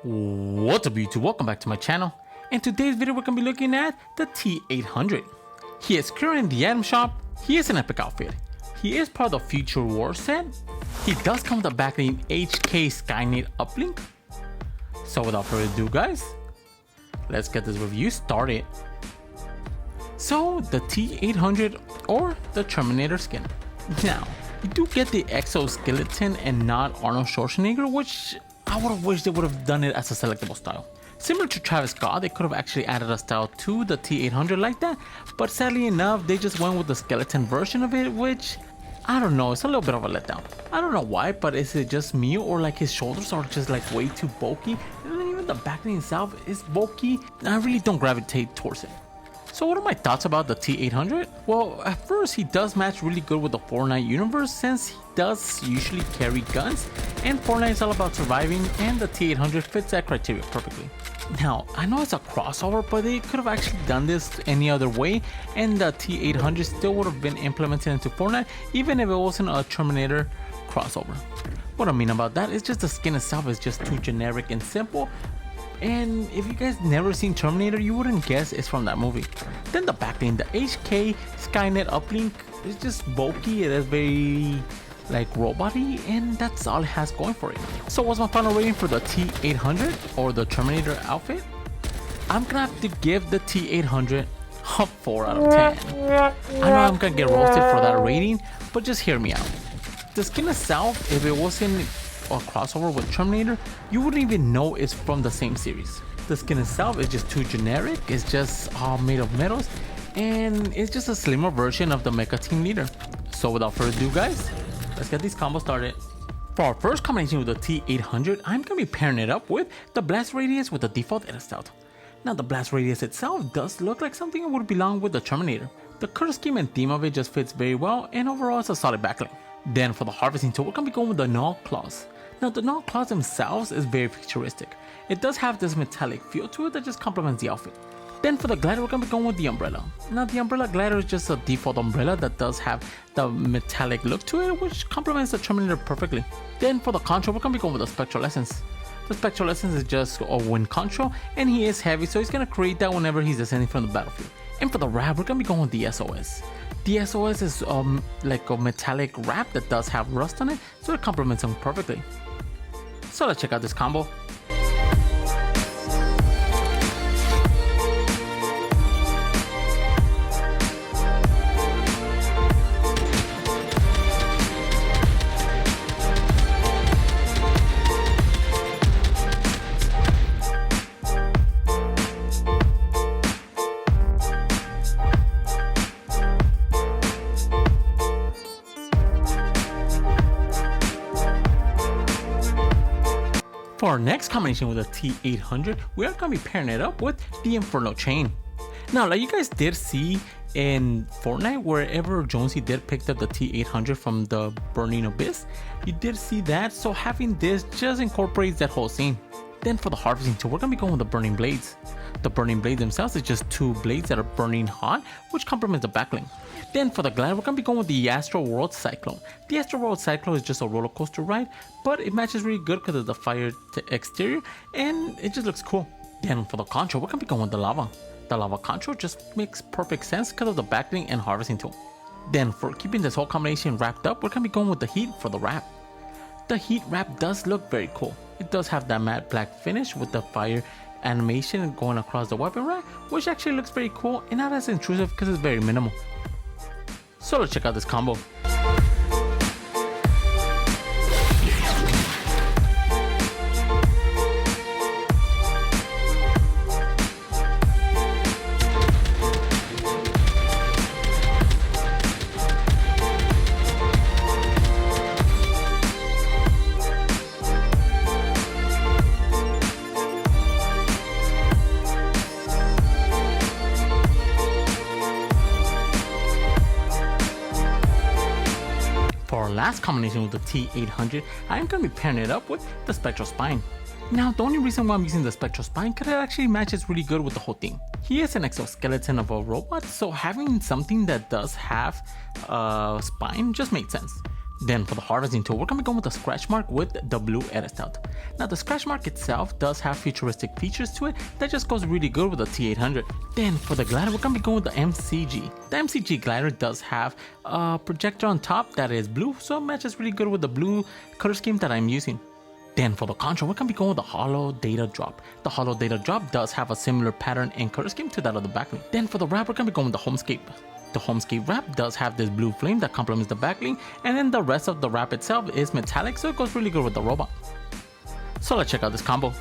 What's up YouTube, welcome back to my channel. In today's video we're going to be looking at the T800. He is currently in the item shop, he is an epic outfit. He is part of the Future War set. He does come with a backling HK Skynet Uplink. So without further ado guys, let's get this review started. So the T800 or the Terminator skin. Now, you do get the exoskeleton and not Arnold Schwarzenegger, which I would have wished they would have done it as a selectable style. Similar to Travis Scott, they could have actually added a style to the T800 like that, but sadly enough, they just went with the skeleton version of it, which, I don't know, it's a little bit of a letdown. I don't know why, but is it just me or like his shoulders are just like way too bulky, and then even the backline itself is bulky, and I really don't gravitate towards it. So what are my thoughts about the T800? Well, at first he does match really good with the Fortnite universe since he does usually carry guns and Fortnite is all about surviving and the T800 fits that criteria perfectly. Now, I know it's a crossover, but they could have actually done this any other way and the T800 still would have been implemented into Fortnite even if it wasn't a Terminator crossover. What I mean about that is just the skin itself is just too generic and simple. And if you guys never seen Terminator, you wouldn't guess it's from that movie. Then the backline, the HK Skynet Uplink is just bulky, it is very like robot-y, and that's all it has going for it. So what's my final rating for the T800 or the Terminator outfit? I'm gonna have to give the T800 a 4 out of 10. I know I'm gonna get roasted for that rating, but just hear me out. The skin itself, if it wasn't a crossover with Terminator, you wouldn't even know it's from the same series. The skin itself is just too generic, it's just all made of metals, and it's just a slimmer version of the Mecha Team Leader. So without further ado guys, let's get these combos started. For our first combination with the T800, I'm going to be pairing it up with the Blast Radius with the default edit style. Now the Blast Radius itself does look like something that would belong with the Terminator. The color scheme and theme of it just fits very well, and overall it's a solid backline. Then for the harvesting tool, we're going to be going with the Gnaw Claws. Now the Gnaw Claws themselves is very futuristic. It does have this metallic feel to it that just complements the outfit. Then for the glider, we're going to be going with the umbrella. Now the umbrella glider is just a default umbrella that does have the metallic look to it, which complements the Terminator perfectly. Then for the control, we're going to be going with the Spectral Essence. The Spectral Essence is just a wind control, and he is heavy, so he's going to create that whenever he's descending from the battlefield. And for the wrap, we're going to be going with the SOS. The SOS is like a metallic wrap that does have rust on it, so it complements him perfectly. So let's check out this combo. For our next combination with the T800, we are going to be pairing it up with the Inferno Chain. Now, like you guys did see in Fortnite, wherever Jonesy did pick up the T800 from the Burning Abyss, you did see that, so having this just incorporates that whole scene. Then for the harvesting tool, we're going to be going with the Burning Blades. The Burning Blades themselves is just two blades that are burning hot, which complements the backling. Then for the glider, we're going to be going with the Astro World Cyclone. The Astro World Cyclone is just a roller coaster ride, but it matches really good because of the fire exterior, and it just looks cool. Then for the control, we're going to be going with the lava. The lava control just makes perfect sense because of the backling and harvesting tool. Then for keeping this whole combination wrapped up, we're going to be going with the heat for the wrap. The heat wrap does look very cool. It does have that matte black finish with the fire animation going across the weapon rack, which actually looks very cool and not as intrusive because it's very minimal. So let's check out this combo. For our last combination with the T800, I am going to be pairing it up with the Spectral Spine. Now, the only reason why I'm using the Spectral Spine because it actually matches really good with the whole thing. He is an exoskeleton of a robot, so having something that does have a spine just makes sense. Then for the harvesting tool, we're going to be going with the scratch mark with the blue edit style. Now the scratch mark itself does have futuristic features to it that just goes really good with the T800. Then for the glider, we're going to be going with the MCG. The MCG glider does have a projector on top that is blue, so it matches really good with the blue color scheme that I'm using. Then for the control, we're going to be going with the hollow data drop. The hollow data drop does have a similar pattern and color scheme to that of the backlink. Then for the wrap, we're going to be going with the homescape. The homescape wrap does have this blue flame that complements the backlink, and then the rest of the wrap itself is metallic, so it goes really good with the robot. So let's check out this combo.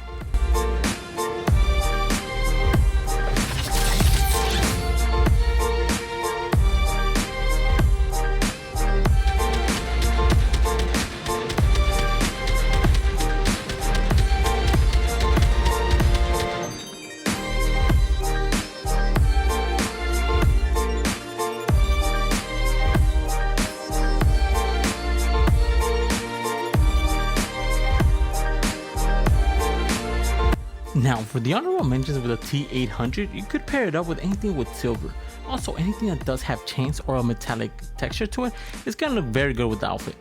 Now for the honorable mentions with the T800, you could pair it up with anything with silver. Also anything that does have chains or a metallic texture to it is gonna look very good with the outfit.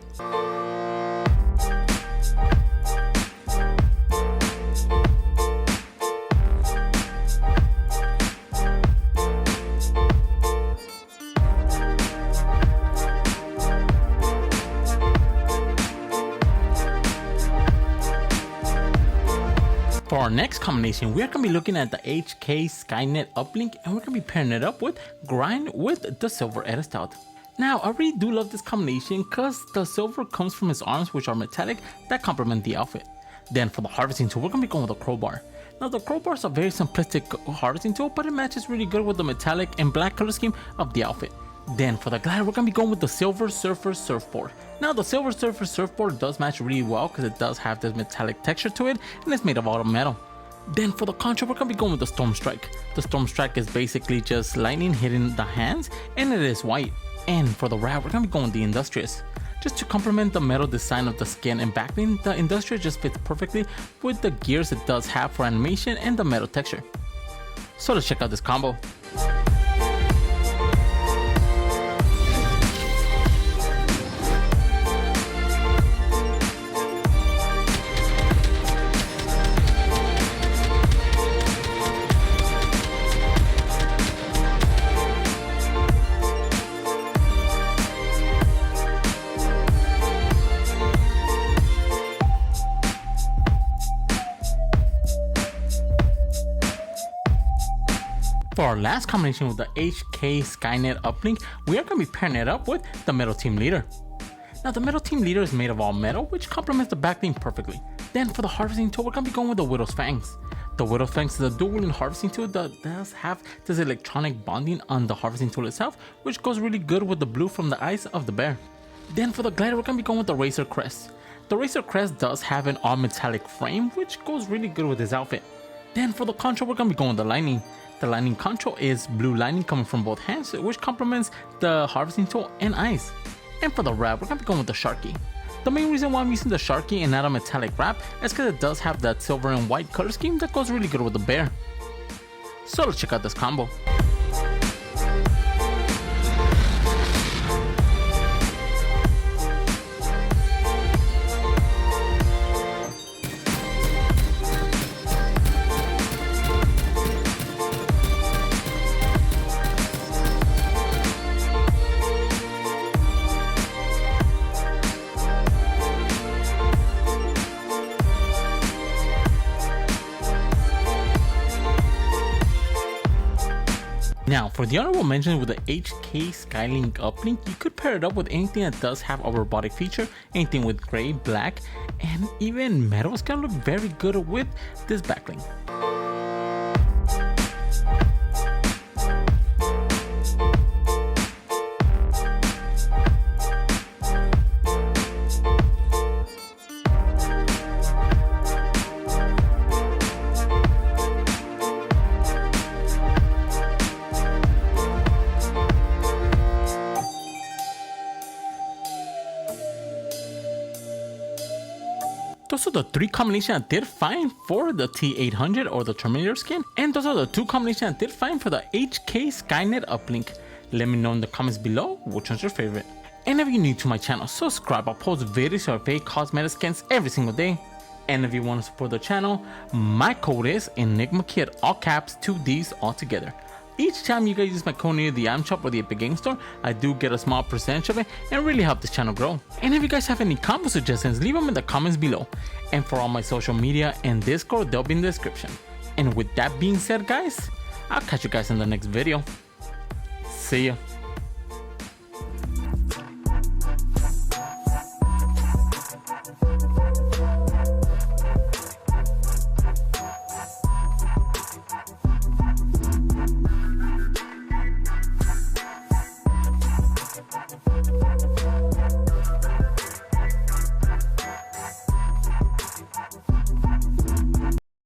For our next combination, we are going to be looking at the HK Skynet Uplink, and we're going to be pairing it up with Grind with the silver edit style. Now, I really do love this combination because the silver comes from his arms, which are metallic, that complement the outfit. Then for the harvesting tool, we're going to be going with the crowbar. Now, the crowbar is a very simplistic harvesting tool, but it matches really good with the metallic and black color scheme of the outfit. Then for the glider, we're going to be going with the Silver Surfer Surfboard. Now the Silver Surfer Surfboard does match really well because it does have this metallic texture to it and it's made of all metal. Then for the contra, we're going to be going with the Storm Strike. The Storm Strike is basically just lightning hitting the hands and it is white. And for the wrap, we're going to be going with the Industrious. Just to complement the metal design of the skin and backlink, the Industrious just fits perfectly with the gears it does have for animation and the metal texture. So let's check out this combo. For our last combination with the HK Skynet Uplink, we are going to be pairing it up with the Metal Team Leader. Now the Metal Team Leader is made of all metal, which complements the backlink perfectly. Then for the harvesting tool, we're going to be going with the Widow's Fangs. The Widow's Fangs is a dual harvesting tool that does have this electronic bonding on the harvesting tool itself, which goes really good with the blue from the eyes of the bear. Then for the glider, we're going to be going with the Razor Crest. The Razor Crest does have an all metallic frame, which goes really good with his outfit. Then for the control, we're going to be going with the Lightning. The lightning control is blue lightning coming from both hands, which complements the harvesting tool and eyes. And for the wrap, we're going to be going with the Sharky. The main reason why I'm using the Sharky and not a metallic wrap is because it does have that silver and white color scheme that goes really good with the bear. So let's check out this combo. Now, for the honorable mention with the HK Skylink Uplink, you could pair it up with anything that does have a robotic feature, anything with gray, black, and even metal is gonna look very good with this backlink. Those are the three combinations I did find for the T800 or the Terminator skin, and those are the two combinations I did find for the HK Skynet Uplink. Let me know in the comments below which one's your favorite. And if you're new to my channel, subscribe. I post videos or fake cosmetic skins every single day. And if you want to support the channel, my code is ENIGMAKIDD, all caps, 2Ds all together. Each time you guys use my code near the item shop or the Epic Game Store, I do get a small percentage of it and really help this channel grow. And if you guys have any combo suggestions, leave them in the comments below. And for all my social media and Discord, they'll be in the description. And with that being said, guys, I'll catch you guys in the next video. See ya.